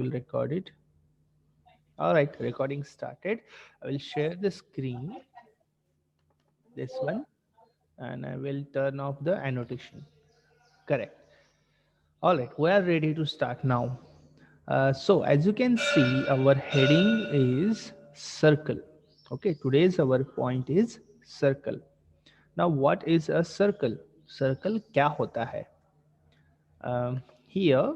will record it. All right, recording started. I will share the screen, this one, and I will turn off the annotation. Correct. All right, we are ready to start now. So as you can see, our heading is circle. Okay, today's our point is circle. Now, what is a circle? Circle क्या होता है? Here,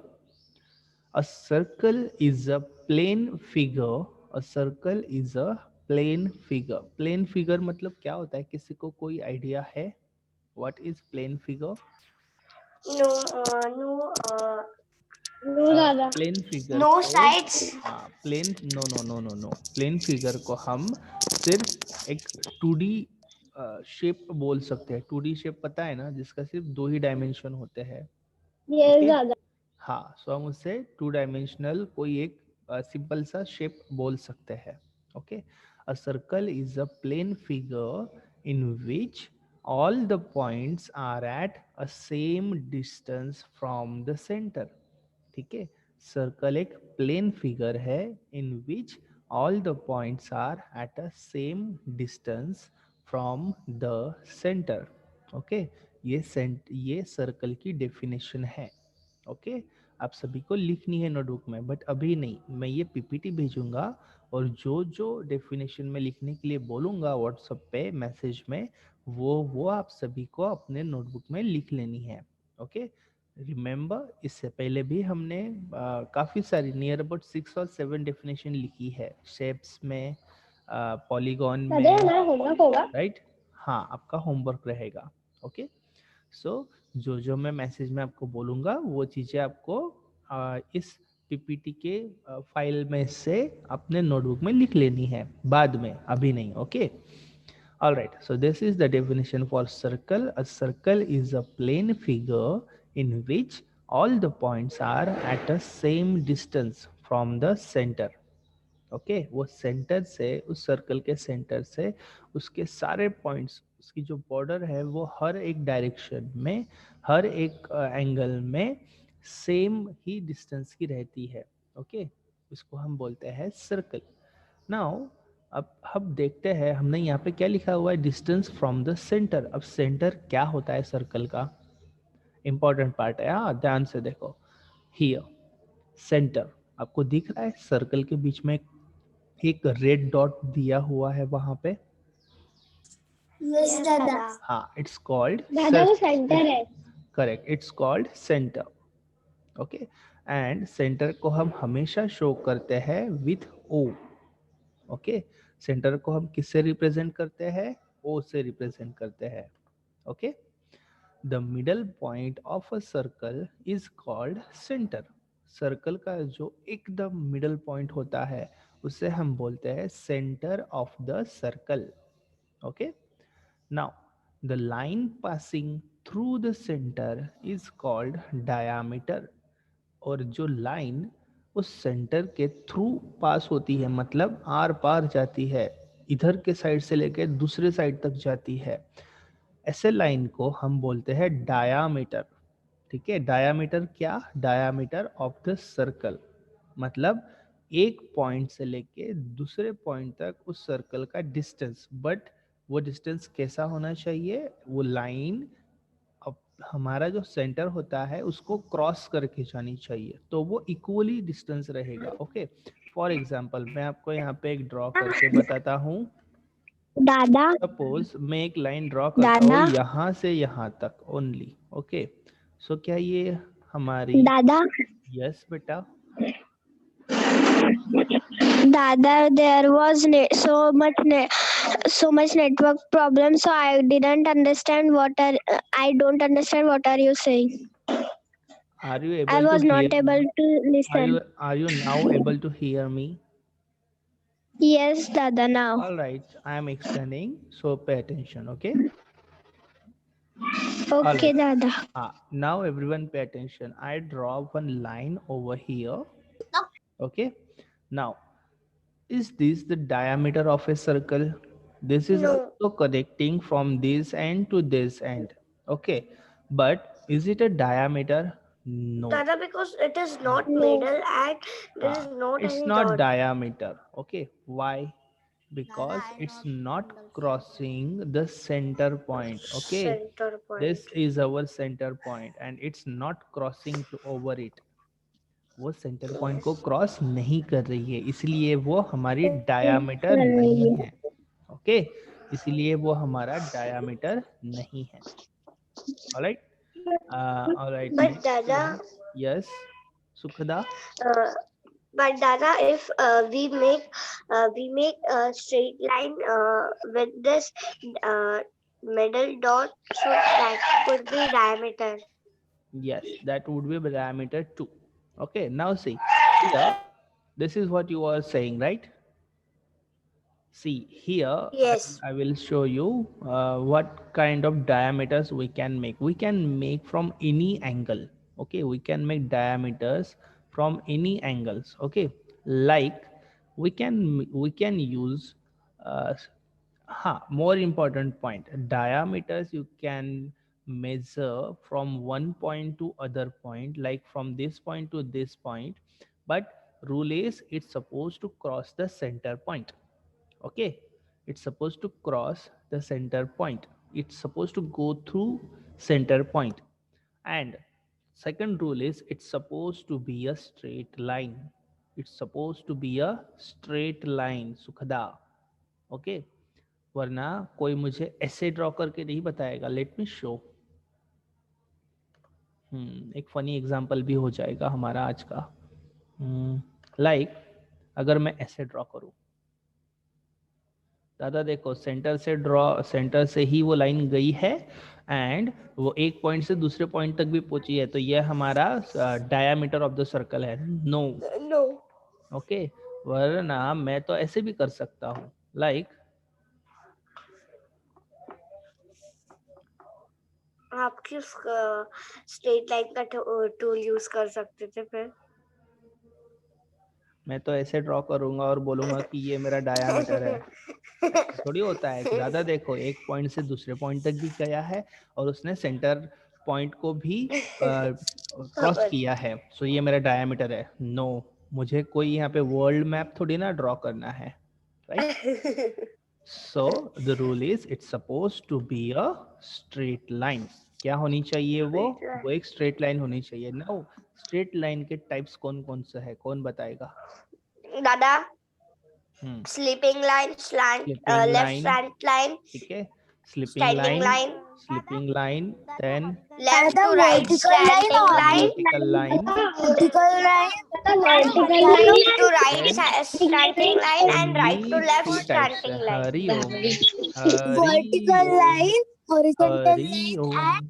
a circle is a plane figure. A circle is a plane figure. Plane figure मतलब क्या होता है? किसी को कोई आइडिया है? What is plane figure? No, no, no, Dada. Plane figure No को sides. Plane no no no no no plane figure को हम सिर्फ एक 2D शेप बोल सकते हैं. 2D शेप पता है ना, जिसका सिर्फ 2 ही डायमेंशन होते हैं. Yes, okay, Dada. हाँ, सो हम उससे 2 डायमेंशनल कोई एक सिंपल सा शेप बोल सकते हैं. Okay, a circle is a plane figure in which all the points are at a same distance from the center. ठीक है, सर्कल एक प्लेन फिगर है in which all the points are at a same distance from the centre. Okay, ये circle की definition है. Okay, आप सभी को लिखनी है नोटबुक में, बट अभी नहीं, मैं ये पीपीटी भेजूंगा और जो जो डेफिनेशन में लिखने के लिए बोलूंगा व्हाट्सएप पे मैसेज में, वो आप सभी को अपने नोटबुक में लिख लेनी है. ओके, रिमेंबर, इससे पहले भी हमने काफ़ी सारी नियर अबाउट 6 और 7 डेफिनेशन लिखी है शेप्स में, पॉलीगॉन में, होमवर्क होगा. राइट. हाँ, आपका होमवर्क रहेगा. ओके, सो जो मैं मैसेज में आपको बोलूँगा वो चीज़ें आपको इस पीपीटी के फाइल में से अपने नोटबुक में लिख लेनी है बाद में, अभी नहीं. Okay, all right, so this is the definition for circle. A circle is a plane figure in which all the points are at a same distance from the center. Okay, वो centre से, उस circle के centre से उसके सारे points, उसकी जो border है वो हर एक डायरेक्शन में, हर एक एंगल में सेम ही डिस्टेंस की रहती है. ओके, इसको हम बोलते हैं सर्कल. नाउ अब देखते हैं, हमने यहाँ पे क्या लिखा हुआ है, डिस्टेंस फ्रॉम द सेंटर. अब सेंटर क्या होता है सर्कल का, इंपॉर्टेंट पार्ट है. हाँ, ध्यान से देखो. हियर सेंटर आपको दिख रहा है, सर्कल के बीच में एक रेड डॉट दिया हुआ है वहां पे. Yes, Dada. हाँ, इट्स कॉल्ड दादा वो सेंटर है. Correct, it's called centre. Okay, and centre को हम हमेशा शो करते हैं विथ ओ. ओके, सेंटर को हम किससे रिप्रेजेंट करते हैं, ओ से रिप्रेजेंट करते हैं. Okay, the middle point of a circle is called centre. Circle का जो एकदम मिडल पॉइंट होता है उसे हम बोलते हैं centre of the circle. Okay, now the line passing through the centre is called diameter. और जो लाइन उस सेंटर के थ्रू पास होती है, मतलब आर पार जाती है, इधर के साइड से लेकर दूसरे साइड तक जाती है, ऐसे लाइन को हम बोलते हैं डायामीटर. ठीक है, डायामीटर क्या, डायामीटर ऑफ द सर्कल, मतलब एक पॉइंट से लेके दूसरे पॉइंट तक उस सर्कल का डिस्टेंस. बट वो डिस्टेंस कैसा होना चाहिए, वो लाइन अब हमारा जो सेंटर होता है उसको क्रॉस करके जानी चाहिए, तो वो इक्वली डिस्टेंस रहेगा. ओके, फॉर एग्जाम्पल मैं आपको यहाँ पे एक ड्रॉ करके बताता हूँ. दादा. सपोज मैं एक लाइन ड्रॉ करता हूँ यहाँ से यहाँ तक ओनली. ओके, सो क्या ये हमारी, दादा. यस बेटा, Dada, there was so much network problem, so I didn't understand I don't understand what are you saying. are you I able to was not hear able me? to listen. Are you now able to hear me? Yes, Dada. Now. All right, I am explaining, so pay attention. Okay, all Okay, right. Dada. Now everyone pay attention. I draw one line over here. Okay, now is this the diameter of a circle? This is No. also connecting from this end to this end. Okay, but is it a diameter? No, Dada, because it is not No. middle and there is uh, not it's any not dot. diameter. Okay, why? Because it's not crossing the center point. Okay, Center point. this is our center point and it's not crossing to over it. वो centre point को Yes. Cross नहीं कर रही है, इसलिए वो हमारी diameter कर रही नहीं है। है. ओके, इसलिए वो हमारा डायामीटर नहीं है. Alright, alright, But next Dada, one. Yes Sukhada. uh, but Dada, if we make a straight line with this uh, middle dot, so that could be diameter. Yes, that would be diameter 2. Okay, now see here, this is what you are saying, right? See here, Yes. I will show you what kind of diameters we can make. We can make from any angle. Okay, we can make diameters from any angles. Okay, like we can use more important point, diameters you can measure from one point to other point, like from this point to this point, but rule is it's supposed to cross the center point. Okay, it's supposed to cross the center point, it's supposed to go through center point. And second rule is it's supposed to be a straight line, it's supposed to be a straight line, Sukhada. Okay, वरना कोई मुझे ऐसे draw करके नहीं बताएगा. Let me show. एक funny example भी हो जाएगा हमारा आज का. लाइक अगर मैं ऐसे ड्रॉ करूं, दादा देखो सेंटर से ही वो लाइन गई है एंड वो एक पॉइंट से दूसरे पॉइंट तक भी पहुंची है, तो ये हमारा डायामीटर ऑफ द सर्कल है. नो. No. ओके, वरना मैं तो ऐसे भी कर सकता हूँ. लाइक आप क्यों स्ट्रेट लाइन का टूल यूज कर सकते थे फिर? मैं तो ऐसे ड्रॉ करूंगा और बोलूंगा कि ये मेरा डायामीटर है. ऐसे थोड़ी होता है कि दादा देखो एक पॉइंट से दूसरे पॉइंट तक भी गया है और उसने सेंटर पॉइंट को भी क्रॉस किया है, सो ये मेरा डायामीटर है. नो, मुझे कोई यहाँ पे वर्ल्ड मैप थोड़ी ना ड्रॉ करना है, right? So the rule is it's suppose to be a straight line. क्या होनी चाहिए वो एक स्ट्रेट लाइन होनी चाहिए. नो, स्ट्रेट लाइन के टाइप्स कौन कौन से है, कौन बताएगा? दादा, sleeping line, slant, sleeping left line, slant line, ठीक है. Sleeping standing line, line, sleeping line, then left to right standing line, vertical line, vertical line, left to right then standing line and right to only left three types है. Standing line. Hari Om, Hari vertical Om, line, horizontal Hari line Om, and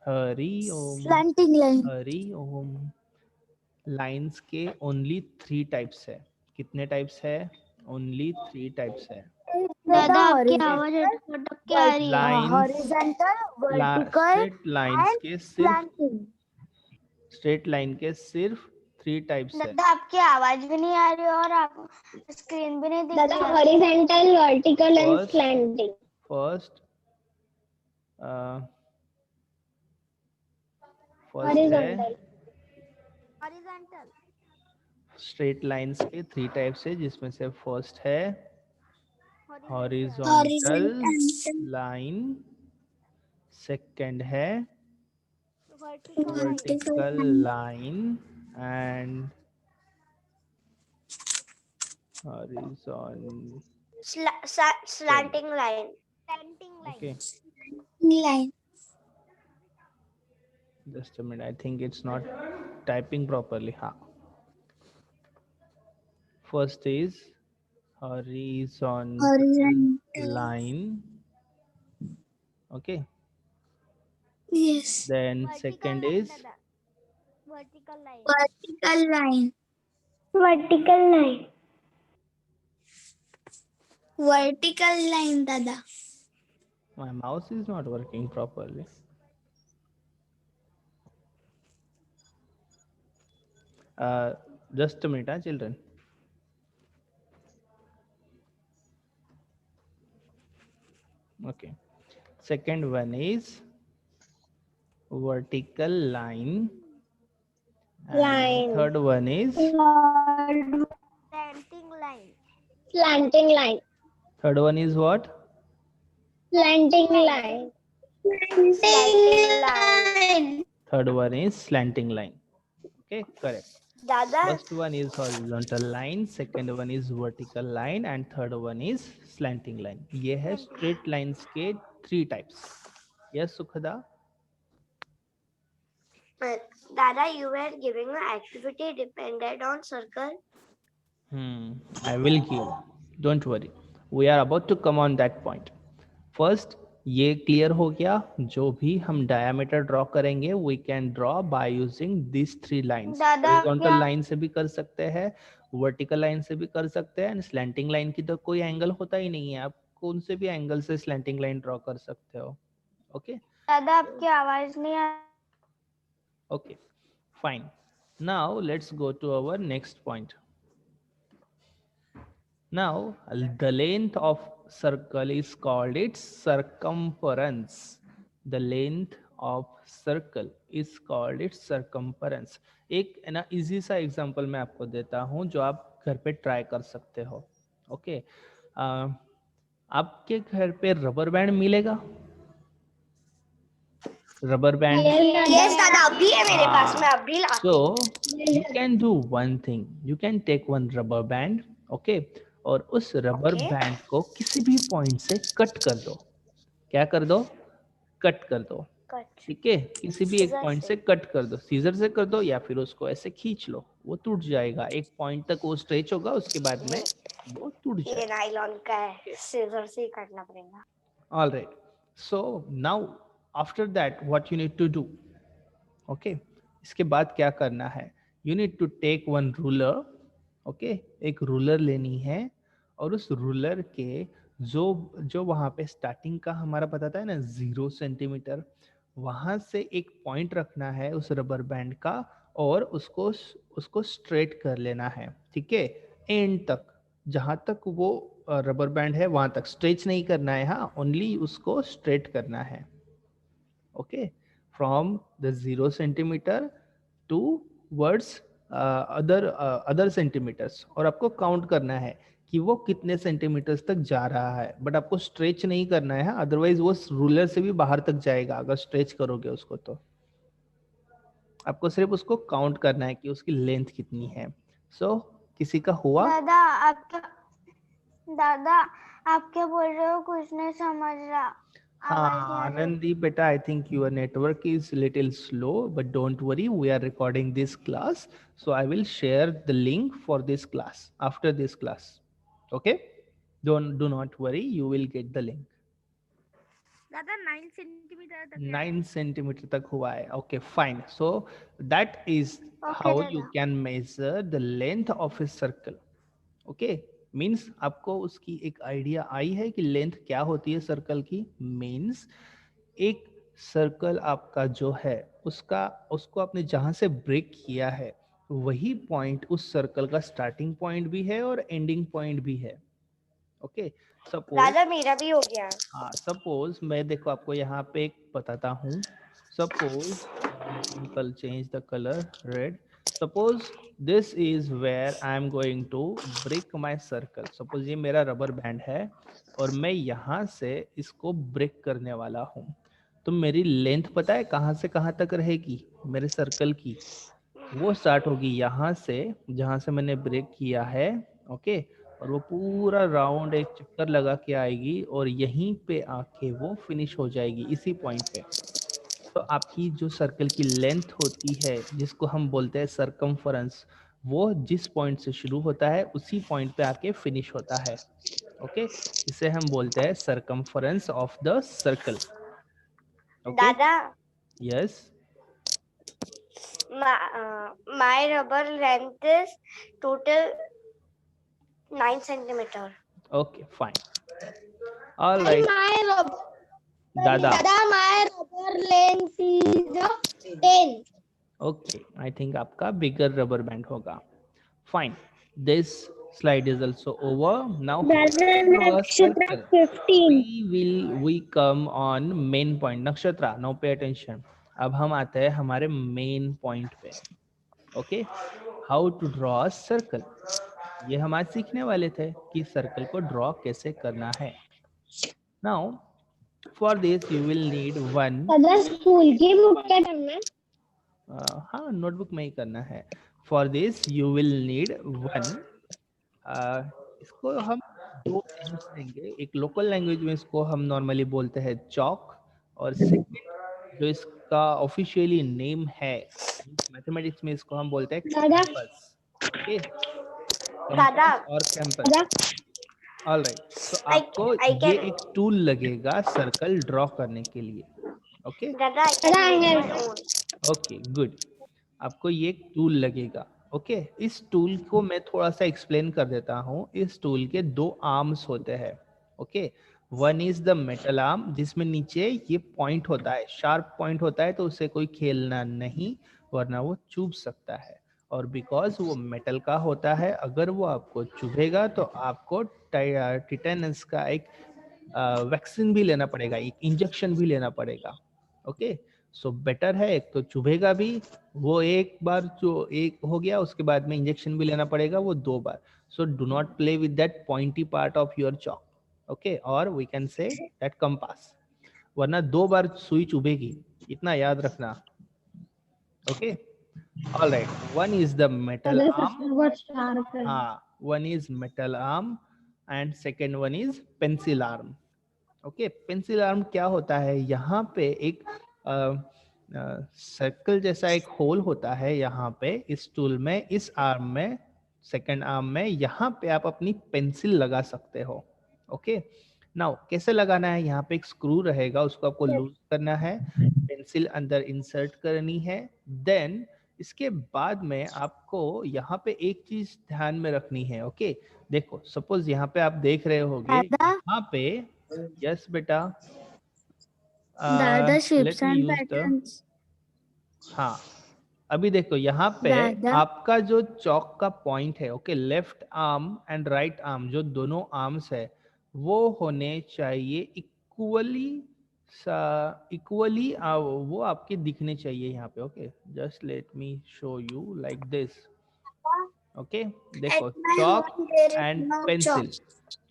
Hari Om, slanting line. Hari Om. Lines के only 3 types है. कितने types है? Only 3 types है. दादा आपकी horizontal, आवाज अटक के आ रही है. Lines, horizontal, vertical straight lines and के सिर्फ स्लैंटिंग. स्ट्रेट लाइन के सिर्फ 3 टाइप्स है. दादा, आपकी आवाज भी नहीं आ रही और आप स्क्रीन भी नहीं दिख दादा रही है. Horizontal, vertical and first slanting. First first है हॉरिजॉन्टल. स्ट्रेट लाइंस के 3 टाइप्स है, जिसमें से फर्स्ट है हॉरिजॉन्टल हॉरिजॉन्टल लाइन, सेकंड है vertical vertical line and horizontal. Slanting line. Okay, line. just a minute, I think it's not typing properly. First is horizontal Horizontal. line. Okay, Yes. then second is Vertical line. Vertical line. Vertical line, Dada. my mouse is not working properly. Just a minute, children. Okay, second one is vertical line, Line. Third one is Slanting line. Slanting line. third one is what? Slanting line. Slanting line. Third one is slanting line. Okay, correct. Dada, First one is horizontal line, second one is vertical line, and third one is slanting line. ये है straight lines के 3 types. Yes, Sukhada? Dada, you were giving an activity dependent on circle. I will give. Don't worry. We are about to come on that point. First, ये clear हो गया, जो भी हम diameter draw करेंगे we can draw by using this 3 lines. दादा, horizontal क्या- line से भी कर सकते हैं, वर्टिकल लाइन से भी कर सकते हैं, एंड स्लैंटिंग लाइन की तो कोई एंगल होता ही नहीं है, आप कौन से भी एंगल से स्लैंटिंग लाइन ड्रॉ कर सकते हो. ओके दादा आपकी आवाज नहीं आ okay fine. Now let's go to our next point. Now, the length of circle is called its circumference. The length of circle is called its circumference. एक ना इजी सा एग्जांपल मैं आपको देता हूँ जो आप घर पे ट्राई कर सकते हो. ओके आपके घर पे रबर बैंड मिलेगा? Rubber band. Yes, दादा अभी है मेरे पास, मैं अभी ला. So you can do one thing. You can take one rubber band, okay, और उस रबर Okay. बैंड को किसी भी पॉइंट से कट कर दो. क्या कर दो? कट कर दो. Cut. ठीक है, किसी भी एक Scissor पॉइंट से. से कट कर दो. सीजर से कर दो या फिर उसको ऐसे खींच लो, वो टूट जाएगा. एक पॉइंट तक वो स्ट्रेच होगा, उसके बाद में वो टूट ये जाएगा. नायलॉन का है, सीजर से ही काटना पड़ेगा. All right. So now after that what you need to do? Okay. इसके बाद क्या करना है? You need to take one ruler. Okay. एक रूलर लेनी है और उस रूलर के जो वहां पे स्टार्टिंग का हमारा बताता है ना 0 सेंटीमीटर, वहां से एक पॉइंट रखना है उस रबर बैंड का और उसको स्ट्रेट कर लेना है. ठीक है, एंड तक, जहां तक वो रबर बैंड है वहां तक स्ट्रेच नहीं करना है. हाँ, ओनली उसको स्ट्रेट करना है. Okay, from the 0 centimeter towards other centimeters, और आपको काउंट करना है कि वो कितने सेंटीमीटर्स तक जा रहा है, बट आपको स्ट्रेच नहीं करना है. अदरवाइज वो रूलर से भी बाहर तक जाएगा अगर स्ट्रेच करोगे उसको. तो आपको सिर्फ उसको काउंट करना है कि उसकी लेंथ कितनी है. सो किसी का हुआ? दादा आप क्या बोल रहे हो, कुछ नहीं समझ रहा. हाँ आनंदी बेटा, I think your network is little slow, but don't worry, we are recording this class, so I will share the link for this class after this class. Okay, do not worry, you will get the link. दादा 9 centimeter तक 9 centimeter तक हुआ है. Okay fine. So that is how you can measure the length of a circle. Okay, means आपको उसकी एक idea I है कि लेंथ क्या होती है सर्कल की. मीन्स एक सर्कल आपका जो है उसको आपने जहां से ब्रेक किया है वही पॉइंट उस सर्कल का स्टार्टिंग पॉइंट भी है और एंडिंग पॉइंट भी है. ओके, सपोज दादा मेरा भी हो गया. हाँ, सपोज मैं देखो आपको यहाँ पे एक बताता हूँ. सपोज कल change the colour red. Suppose this is where I am going to break my circle. Suppose ये मेरा रबर बैंड है और मैं यहाँ से इसको ब्रेक करने वाला हूँ. तो मेरी लेंथ पता है कहाँ से कहाँ तक रहेगी मेरे सर्कल की? वो स्टार्ट होगी यहाँ से जहाँ से मैंने ब्रेक किया है. ओके, और वो पूरा राउंड एक चक्कर लगा के आएगी और यहीं पे आके वो फिनिश हो जाएगी इसी पॉइंट पे. तो आपकी जो सर्कल की लेंथ होती है जिसको हम बोलते हैं सरकमफरेंस, वो जिस पॉइंट से शुरू होता है उसी पॉइंट पे आके फिनिश होता है. ओके, इसे हम बोलते हैं सरकमफरेंस ऑफ द सर्कल. दादा yes, my rubber length is total 9 centimeter. Okay fine. All right दादा. my rubber length is 10. Okay, I think आपका बिगर रबर बैंड होगा. Fine, this slide is also over. Now Nakshatra 15. we come on main point. Nakshatra, now pay attention. अब हम आते हैं हमारे main point पे. Okay, how to draw a circle, ये हम आज सीखने वाले थे कि सर्कल को ड्रॉ कैसे करना है. Now for this you will need one, दादा स्कूल की बुक क्या करना है? हाँ नोटबुक में ही करना है. For this you will need one, इसको हम दो नेम्स देंगे. एक लोकल लैंग्वेज में इसको हम नॉर्मली बोलते हैं चॉक, और सेकंड जो इसका ऑफिशियली नेम है मैथमेटिक्स में इसको हम बोलते हैं दादा कैंपस. ओके, दादा, कंपास और कैंपस. दादा ऑलराइट, तो I आपको I ये can एक टूल लगेगा सर्कल ड्रॉ करने के लिए. ओके Dada, I can दादा make है my own. ओके गुड, आपको ये एक टूल लगेगा. ओके, इस टूल को मैं थोड़ा सा एक्सप्लेन कर देता हूँ. इस टूल के दो आर्म्स होते हैं. Okay, one is the metal arm जिसमें नीचे ये पॉइंट होता है, शार्प पॉइंट होता है, तो उससे कोई खेलना नहीं, वरना वो चुभ सकता है. और बिकॉज वो मेटल का होता है, अगर वो आपको चुभेगा तो आपको टिटेनस का एक वैक्सीन भी लेना पड़ेगा, एक इंजेक्शन भी लेना पड़ेगा. ओके, सो बेटर है, एक तो चुभेगा भी, वो एक बार जो एक हो गया उसके बाद में इंजेक्शन भी लेना पड़ेगा, वो दो बार. So do not play with that pointy part of your chalk. Okay, और we can say that compass, वरना दो बार सुई चुभेगी, इतना याद रखना. Okay, all right, one is the metal arm, बहुत शार्प है. हाँ one is metal arm and second one is pencil arm. Okay, pencil arm क्या होता है, यहाँ पे एक सर्कल जैसा एक होल होता है यहाँ पे इस टूल में, इस आर्म में, सेकंड आर्म में, यहाँ पे आप अपनी पेंसिल लगा सकते हो. ओके, नाउ कैसे लगाना है, यहाँ पे एक स्क्रू रहेगा, उसको आपको लूज करना है, पेंसिल अंदर इंसर्ट करनी है. देन इसके बाद में आपको यहाँ पे एक चीज ध्यान में रखनी है. ओके, देखो सपोज यहाँ पे आप देख रहे होगे, दादा यहाँ पे, यस बेटा, दादा let shapes me and use the, patterns. हाँ अभी देखो यहाँ पे दादा आपका जो चौक का पॉइंट है, okay, left arm and right arm जो दोनों आर्म्स है वो होने चाहिए इक्वली, इक्वली वो आपके दिखने चाहिए यहाँ पे. Okay, just let me show you like this. Okay, At देखो my chalk home there is and no chalk. Pencil,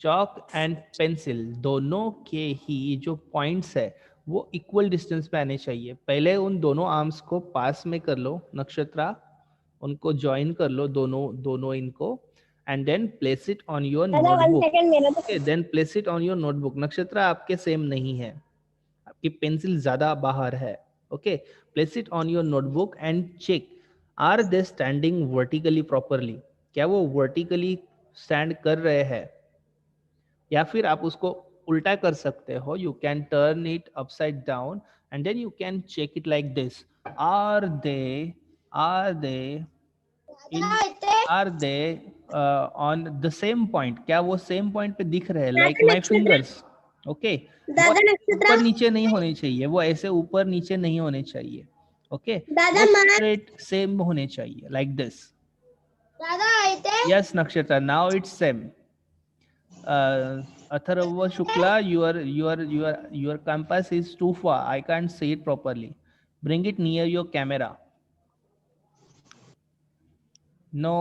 chalk and pencil दोनों के ही जो पॉइंट्स है वो इक्वल डिस्टेंस पे आने चाहिए. पहले उन दोनों आर्म्स को पास में कर लो नक्षत्रा, उनको ज्वाइन कर लो दोनों दोनों इनको, and then place it on your दादा 1 नोटबुक. सेकंड मेरा तो okay, then place it on your notebook. Nakshatra आपके सेम नहीं है, आपकी पेंसिल ज्यादा बाहर है. Okay, place it on your notebook and check, are they standing vertically properly, क्या वो वर्टिकली स्टैंड कर रहे हैं, या फिर आप उसको उल्टा कर सकते हो. You can turn it upside down and then you can check it like this, are they, are they in, are they on the same point, क्या वो सेम पॉइंट पे दिख रहे हैं, लाइक दादा माई नक्षत्र, फिंगर्स. ओके, वो दादा ऊपर नक्षत्र, नीचे नहीं होने चाहिए, वो ऐसे ऊपर नीचे नहीं होने चाहिए. ओके, दादा वो मान, स्ट्रेट सेम होने चाहिए लाइक दिस. दादा అయితే यस नक्षत्र, now it's same. Atharva Shukla, your compass is too far, I can't see it properly, bring it near your camera. No,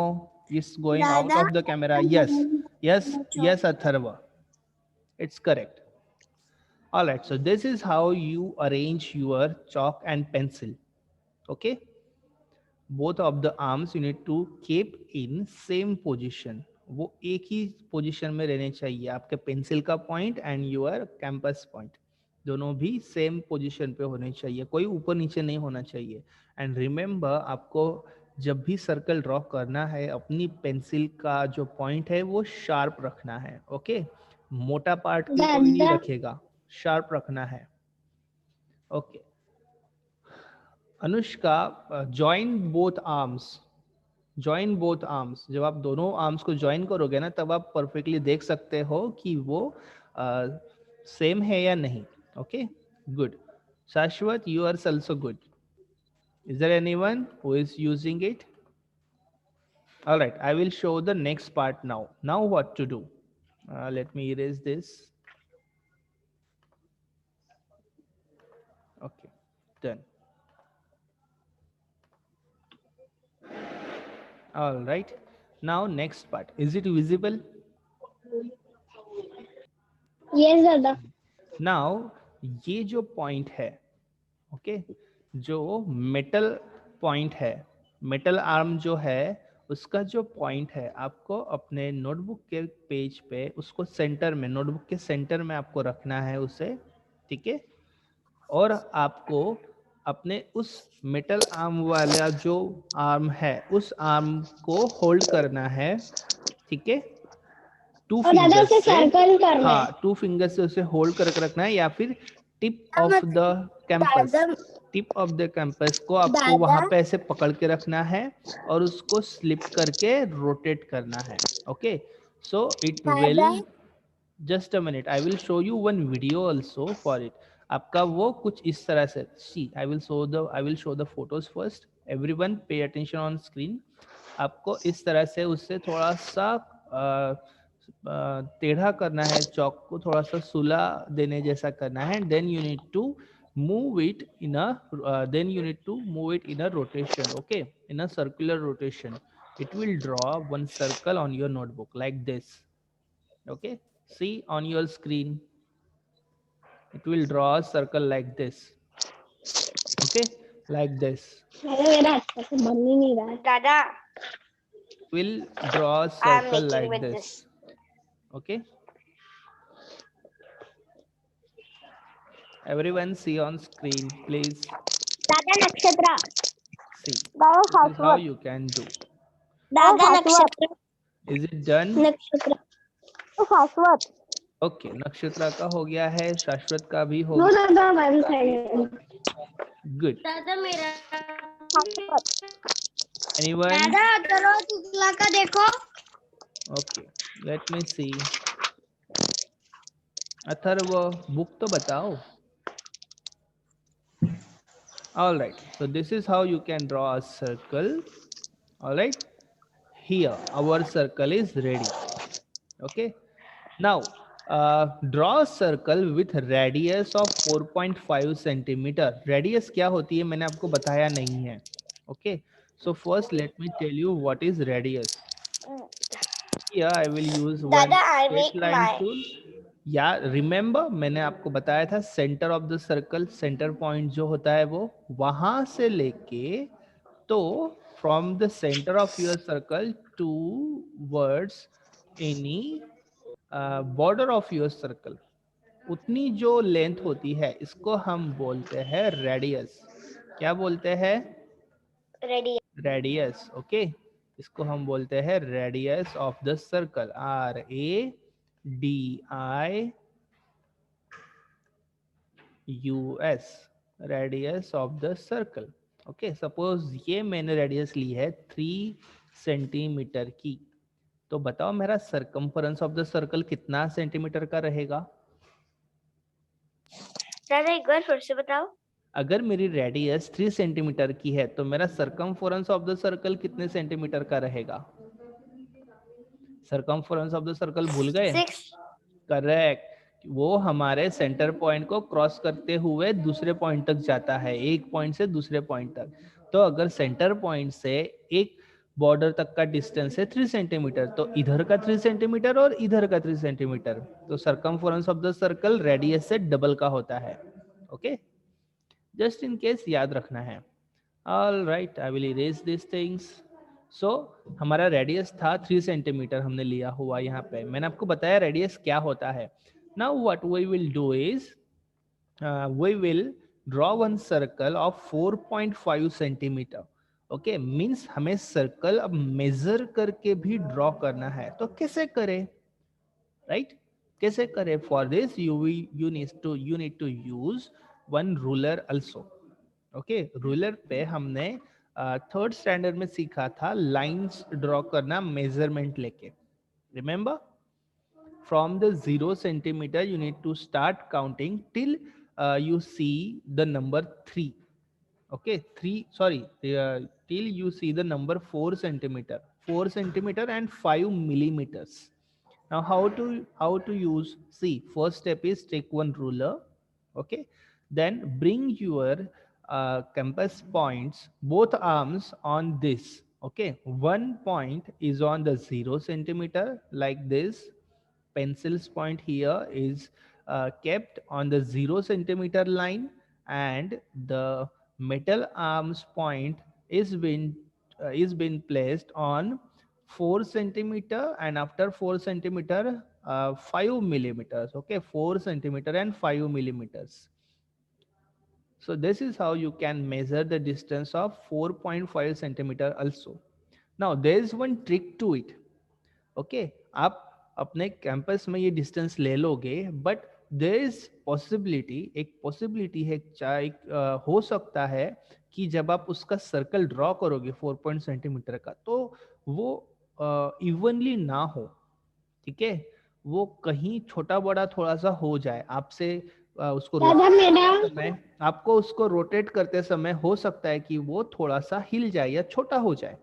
it's going out दादा of the camera. Yes, yes, yes Atharva, it's correct. All right, so this is how you arrange your chalk and pencil. Okay, both of the arms you need to keep in same position, वो एक ही position में रहने चाहिए. आपके pencil का point and your campus point दोनों भी same position पे होने चाहिए, कोई ऊपर नीचे नहीं होना चाहिए. एंड रिमेम्बर, आपको जब भी सर्कल ड्रॉ करना है अपनी पेंसिल का जो पॉइंट है वो शार्प रखना है. ओके, मोटा पार्ट कोई नहीं दादा रखेगा, शार्प रखना है. Okay, Anushka, join both arms, join both arms. जब आप दोनों आर्म्स को ज्वाइन करोगे ना, तब आप परफेक्टली देख सकते हो कि वो सेम है या नहीं. Okay, good. Shashwat, you are also good. Is there anyone who is using it? All right, I will show the next part now. Now what to do? Let me erase this. Okay, done. All right. Now next part. Is it visible? Yes, Dada. Now ये जो point है, okay, जो metal point है, metal arm जो है, उसका जो point है, आपको अपने नोटबुक के पेज पे उसको सेंटर में, नोटबुक के सेंटर में आपको रखना है उसे, ठीक है। और आपको अपने उस मेटल आर्म वाला जो आर्म है, उस आर्म को होल्ड करना है, ठीक है, टू और दादा फिंगर्स उसे से। सर्कल करना है। हाँ, टू फिंगर्स से उसे होल्ड करके रखना है, या फिर tip of the campus, tip of the campus को आपको वहां पे ऐसे पकड़ के रखना है और उसको स्लिप करके रोटेट करना है। Okay, so it will, just a minute, I will show you one video also for it. आपका वो कुछ इस तरह से, see I will show the photos first, everyone pay attention on screen. आपको इस तरह से उससे थोड़ा सा टेढ़ा करना है, चौक को थोड़ा सा सुला देने जैसा करना है, then you need to move it in a then you need to move it in a rotation, okay, in a circular rotation. It will draw one circle on your notebook like this, okay, see on your screen, it will draw a circle like this, okay, like this, मेरा अच्छा से बन ही नहीं रहा है। Dada, will draw a I am circle making like with this, this. okay, everyone see on screen please, दादा नक्षत्र। see दादा this is how शाश्वत। you can do. दादा नक्षत्र। Is it done? नक्षत्र तो शाश्वत। ओके, नक्षत्र का हो गया है, शाश्वत का भी हो वो गया, दादा वन साइड। गुड। दादा मेरा शाश्वत। एनीवन? दादा चलो शुक्ला का देखो। ओके, लेट मी सी। अथर्व, बुक तो बताओ। All right, so this is how you can draw a circle. All right, here our circle is ready. Okay, now draw a circle with radius of 4.5 centimeter. Radius क्या होती है मैंने आपको बताया नहीं है. Okay, so first let me tell you what is radius. Here I will use one दादा I straight make line my tool. या रिमेंबर मैंने आपको बताया था centre of the circle, centre point जो होता है वो वहां से लेके, तो from the centre of your circle towards any border of your circle, उतनी जो लेंथ होती है इसको हम बोलते हैं रेडियस। क्या बोलते हैं? ready. रेडियस। ओके, इसको हम बोलते हैं radius of the circle, RADIUS, radius of the circle. Okay, suppose ये मैंने रेडियस ली है 3 सेंटीमीटर की, तो बताओ मेरा सरकमफरेंस ऑफ द सर्कल कितना सेंटीमीटर का रहेगा? दादा एक बार फिर से बताओ। अगर मेरी रेडियस 3 सेंटीमीटर की है तो मेरा सरकमफरेंस ऑफ द सर्कल कितने सेंटीमीटर का रहेगा? सरकमफरेंस ऑफ द सर्कल भूल गए? 6. करेक्ट, वो हमारे सेंटर पॉइंट को क्रॉस करते हुए दूसरे पॉइंट तक जाता है, एक पॉइंट से दूसरे पॉइंट तक। तो अगर सेंटर पॉइंट से एक बॉर्डर तक का डिस्टेंस है 3 सेंटीमीटर, तो इधर का 3 सेंटीमीटर और इधर का 3 सेंटीमीटर, तो circumference of the circle radius से डबल का होता है। ओके, जस्ट इन केस याद रखना है। All right, I will erase this things. सो हमारा रेडियस था 3 सेंटीमीटर, हमने लिया हुआ यहाँ पे, मैंने आपको बताया रेडियस क्या होता है। Now what we will do is we will draw one circle of 4.5 centimetre. Okay, means हमें सर्कल अब मेजर करके भी ड्रॉ करना है, तो कैसे करें? राइट, कैसे करें? For this you need to use one ruler also. Okay, ruler पे हमने थर्ड स्टैंडर्ड में सीखा था लाइंस ड्रॉ करना मेजरमेंट लेके। Remember, from the 0 centimeter you need to start counting till you see the number 3. Okay, 3, sorry, till you see the number 4 centimeter, 4 centimeter and 5 millimeters. Now how to use? See, first step is take one ruler. Okay, then bring your compass points, both arms on this. Okay, one point is on the 0 centimeter like this. Pencil's point here is kept on the 0 centimeter line, and the metal arms point is been placed on 4 centimeter, and after 4 centimeter 5 millimeters. Okay, 4 centimeter and 5 millimeters. So this is how you can measure the distance of 4.5 centimeter also. Now there is one trick to it. Okay, आप अपने campus में ये distance ले लोगे, but there is possibility, एक possibility है, हो सकता है कि जब आप उसका सर्कल ड्रॉ करोगे 4 सेंटीमीटर का, तो वो इवनली ना हो. ठीक है, वो कहीं छोटा बड़ा थोड़ा सा हो जाए. आपसे उसको समय, आपको उसको रोटेट करते समय हो सकता है कि वो थोड़ा सा हिल जाए या छोटा हो जाए,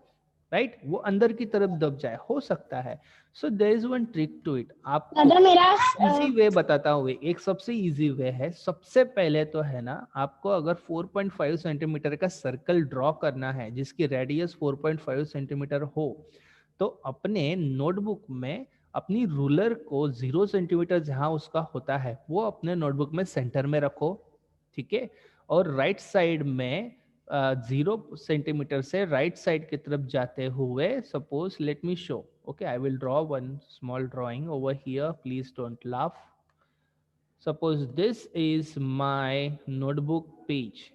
राइट, वो अंदर की तरफ दब जाए, हो सकता है. So there is one trick to it. आपको इजी वे बताता हूँ. एक सबसे इजी वे है. सबसे पहले तो है ना, आपको अगर 4.5 सेंटीमीटर का सर्कल ड्रॉ करना है जिसकी रेडियस 4.5 सेंटीमीटर हो, तो अपने नोटबुक में अपनी रूलर को 0 सेंटीमीटर जहां उसका होता है वो अपने नोटबुक में सेंटर में रखो. ठीक है, और राइट साइड में 0 सेंटीमीटर से राइट साइड की तरफ जाते हुए, suppose let me show. Okay, I will draw one small drawing over here, please don't laugh. Suppose this is my notebook page.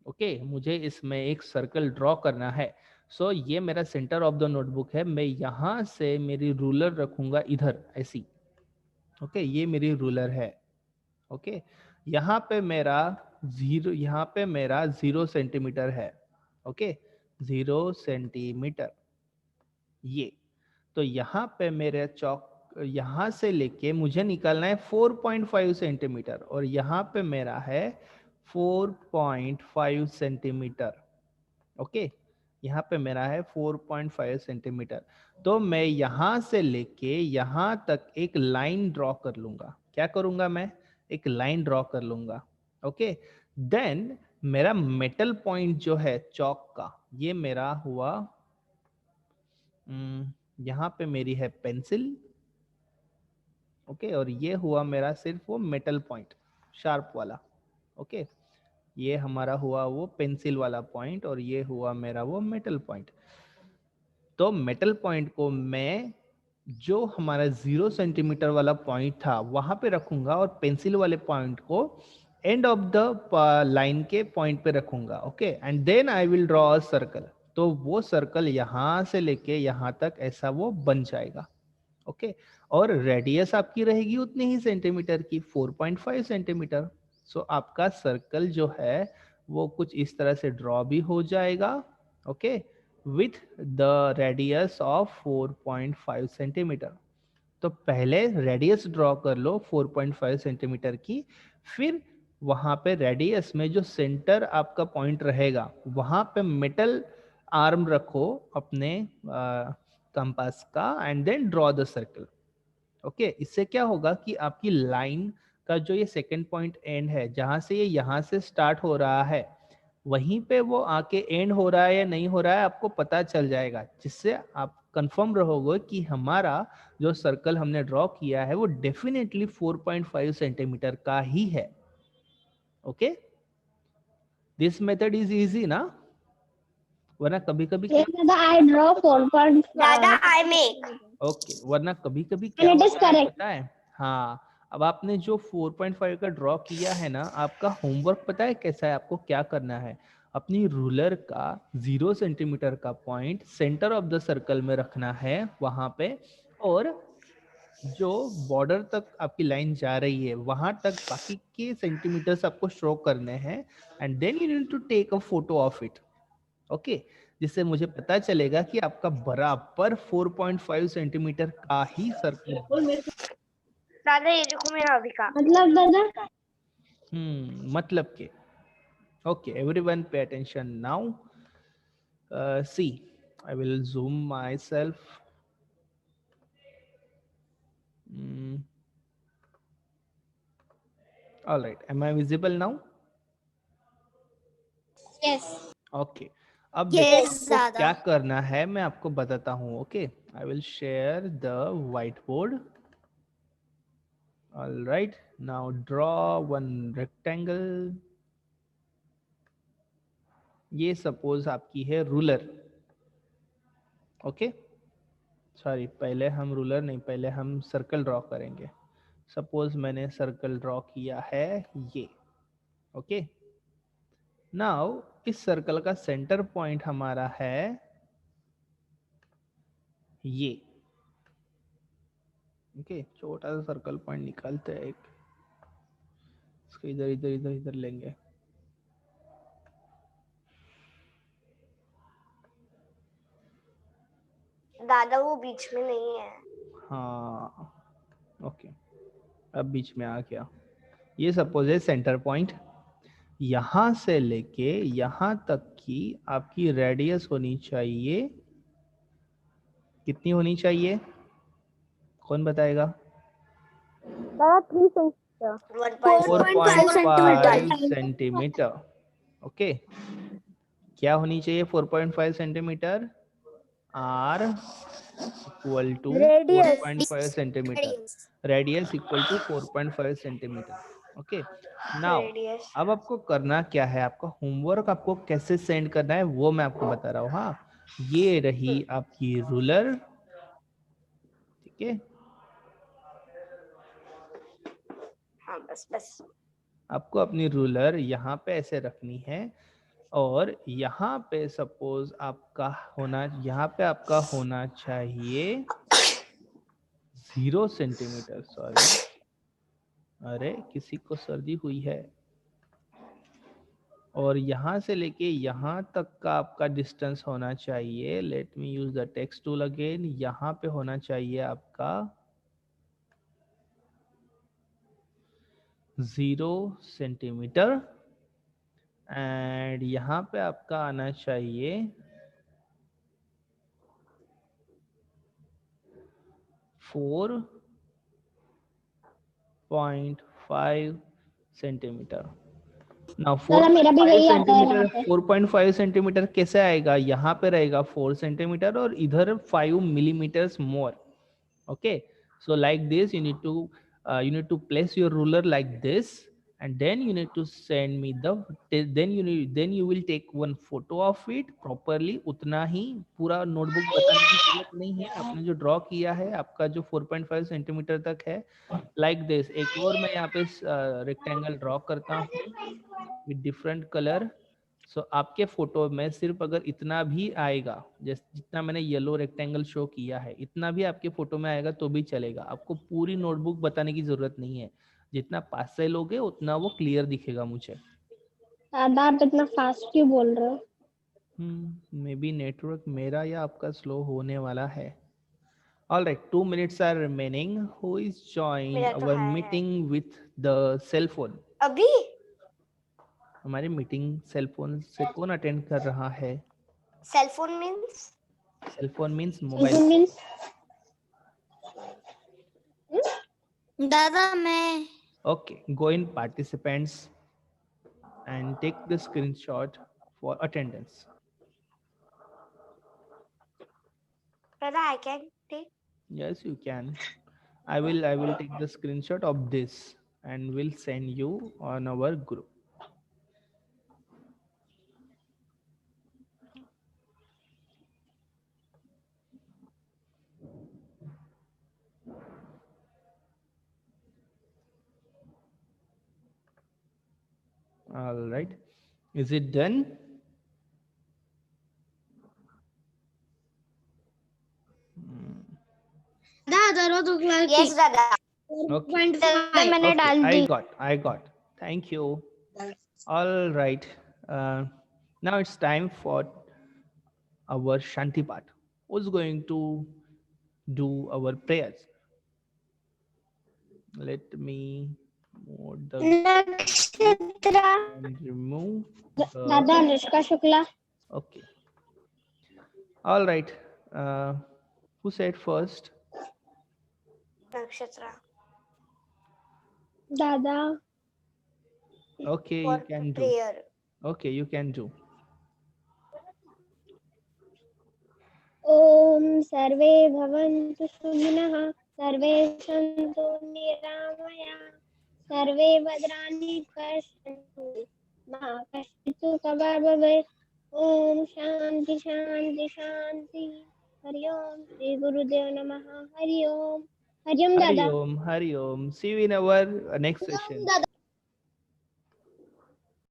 Okay, मुझे इसमें एक सर्कल ड्रॉ करना है. सो ये मेरा सेंटर ऑफ द नोटबुक है. मैं यहाँ से मेरी रूलर रखूंगा इधर ऐसी. ओके, ये मेरी रूलर है. ओके, यहाँ पे मेरा यहाँ पे मेरा 0 सेंटीमीटर है. ओके, 0 सेंटीमीटर ये. तो यहाँ पे मेरे चौक, यहाँ से लेके मुझे निकालना है 4.5 सेंटीमीटर, और यहाँ पे मेरा है 4.5 सेंटीमीटर. ओके, यहाँ पे मेरा है 4.5 सेंटीमीटर. तो मैं यहाँ से लेके यहाँ तक एक लाइन ड्रॉ कर लूंगा. क्या करूंगा मैं? एक लाइन ड्रॉ कर लूंगा. ओके, देन मेरा मेटल पॉइंट जो है चौक का, ये मेरा हुआ, यहाँ पे मेरी है पेंसिल. ओके, और ये हुआ मेरा सिर्फ वो मेटल पॉइंट शार्प वाला. ओके, ये हमारा हुआ वो पेंसिल वाला पॉइंट, और ये हुआ मेरा वो मेटल पॉइंट. तो मेटल पॉइंट को मैं, जो हमारा 0 सेंटीमीटर वाला पॉइंट था वहां पे रखूंगा, और पेंसिल वाले पॉइंट को एंड ऑफ द लाइन के पॉइंट पे रखूंगा. Okay, and then I will draw a circle. तो वो सर्कल यहाँ से लेके यहाँ तक ऐसा वो बन जाएगा. ओके, और रेडियस आपकी रहेगी उतनी ही सेंटीमीटर की, 4.5 सेंटीमीटर. सो आपका सर्कल जो है वो कुछ इस तरह से ड्रॉ भी हो जाएगा. Okay, with the radius of 4.5 centimetre. तो पहले रेडियस ड्रॉ कर लो 4.5 सेंटीमीटर की, फिर वहां पे रेडियस में जो सेंटर आपका पॉइंट रहेगा वहां पे मेटल आर्म रखो अपने कंपास का, and then draw the circle. Okay, इससे क्या होगा कि आपकी लाइन का जो ये सेकंड पॉइंट एंड है, जहां से ये यहाँ से स्टार्ट हो रहा है, वहीं पे वो आके एंड हो रहा है या नहीं हो रहा है आपको पता चल जाएगा, जिससे आप कंफर्म रहोगे कि हमारा जो सर्कल हमने ड्रॉ किया है वो डेफिनेटली 4.5 सेंटीमीटर का ही है. Okay, this method is easy ना. वरना कभी कभी I draw 4.5. Dada, I make. Okay, वरना कभी कभी क्या होता है पता है. हाँ, अब आपने जो 4.5 का ड्रॉ किया है ना, आपका होमवर्क पता है कैसा है? आपको क्या करना है, अपनी रूलर का 0 सेंटीमीटर का point centre of the circle में रखना है वहां पे, और जो बॉर्डर तक आपकी लाइन जा रही है वहां तक बाकी के सेंटीमीटर्स आपको शो करने हैं, and then you need to take a photo of it. Okay, जिससे मुझे पता चलेगा कि आपका बराबर 4.5 सेंटीमीटर का ही सर्कल. दादा ये देखो मेरा अविका. मतलब दादा मतलब के. Okay, everyone pay attention now. See, I will zoom myself. All right, am I visible now? yes. Okay, अब देखो Yes, आपको दादा। क्या करना है मैं आपको बताता हूँ. Okay, I will share the white board. All right, now draw one rectangle. ये सपोज आपकी है रूलर. ओके, सॉरी, पहले हम रूलर नहीं, पहले हम सर्कल ड्रॉ करेंगे. सपोज मैंने सर्कल ड्रॉ किया है ये. ओके, नाउ इस सर्कल का सेंटर पॉइंट हमारा है ये. ओके, छोटा सा सर्कल पॉइंट निकालते हैं एक. इसको इधर इधर इधर इधर लेंगे. दादा वो बीच में नहीं है. हाँ, ओके, अब बीच में आ गया. ये सपोज है सेंटर पॉइंट. यहां से लेके यहां तक की आपकी रेडियस होनी चाहिए. कितनी होनी चाहिए, कौन बताएगा? दादा 3 सेंटीमीटर. 1.5 4.5 सेंटीमीटर. ओके, क्या होनी चाहिए 4.5 centimetre? R equal to Radius. 4.5 centimetre. Radius equal to 4.5 centimetre. Okay, now radius. अब आपको करना क्या है, आपका होमवर्क आपको कैसे सेंड करना है वो मैं आपको बता रहा हूँ. हाँ, ये रही आपकी रूलर. ठीक है, हाँ बस बस. आपको अपनी रूलर यहाँ पे ऐसे रखनी है. और यहाँ पे सपोज आपका होना, यहाँ पे आपका होना चाहिए 0 सेंटीमीटर. सॉरी, अरे किसी को सर्दी हुई है. और यहाँ से लेके यहाँ तक का आपका डिस्टेंस होना चाहिए. Let me use the text tool again. यहाँ पे होना चाहिए आपका 0 सेंटीमीटर. एंड यहाँ पे आपका आना चाहिए 4.5 सेंटीमीटर. ना दादा मेरा भी 4.5 वही आता है सेंटीमीटर, वहाँ पे. 4.5 सेंटीमीटर कैसे आएगा? यहाँ पे रहेगा 4 सेंटीमीटर और इधर 5 millimetres more. Okay, so like this you need to place your ruler like this, and then you need to send me the, then you will take one photo of it properly. उतना ही, पूरा notebook बताने की जरूरत नहीं है. आपने जो draw किया है आपका जो 4.5 सेंटीमीटर तक है, like this. एक और मैं यहाँ पे रेक्टेंगल ड्रॉ करता हूँ विद डिफरेंट कलर. सो आपके फोटो में सिर्फ अगर इतना भी आएगा, जैसे जितना मैंने येलो रेक्टेंगल शो किया है, इतना भी आपके फोटो में आएगा तो भी चलेगा. आपको पूरी नोटबुक बताने की जरूरत नहीं है. जितना पास से लोगे उतना वो क्लियर दिखेगा मुझे. दादा आप इतना फास्ट क्यों बोल रहे हो? मे बी नेटवर्क मेरा या आपका स्लो होने वाला है. All right, 2 minutes are remaining. Who is join मेरा तो अवर है. Meeting with the cell phone? अभी हमारी मीटिंग सेल फोन से कौन अटेंड कर रहा है? Cell phone means cell phone means Season mobile. means दादा मैं Okay, go in participants and take the screenshot for attendance. दादा I can take. Yes, you can. I will take the screenshot of this and will send you on our group. All right. Is it done? दादा तो yes दादा. Okay. मैंने डाल I the. got. Thank you. All right. Now it's time for our Shanti part. Who's going to do our prayers? Let me move the नक्षत्र. and remove दादा the. Anushka Shukla. Okay. All right. Who said first? नक्षत्र. दादा Okay, For you can do. prayer. Okay, you can do. ॐ सर्वे भवन्तु सुखिनः, सर्वे सन्तु निरामयाः, सर्वे भद्राणि पश्यन्तु, मा कश्चित् दुःखभाग् भवेत्। ॐ शान्ति शान्ति शान्ति। हरि ओम श्री गुरुदेव नमः। हरि ओम दादा। Hari Om. See you in our next Hari Om session. दादा।